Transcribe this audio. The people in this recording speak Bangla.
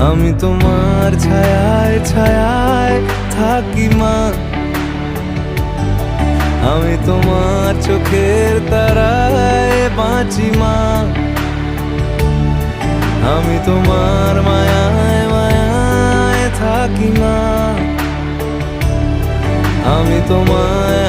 আমি তোমার ছায়ায় ছায়ায় থাকি মা, আমি তোমার চোখের তারায় বাঁচি মা, আমি তোমার মায়ায় মায়ায় থাকি মা, আমি তোমায়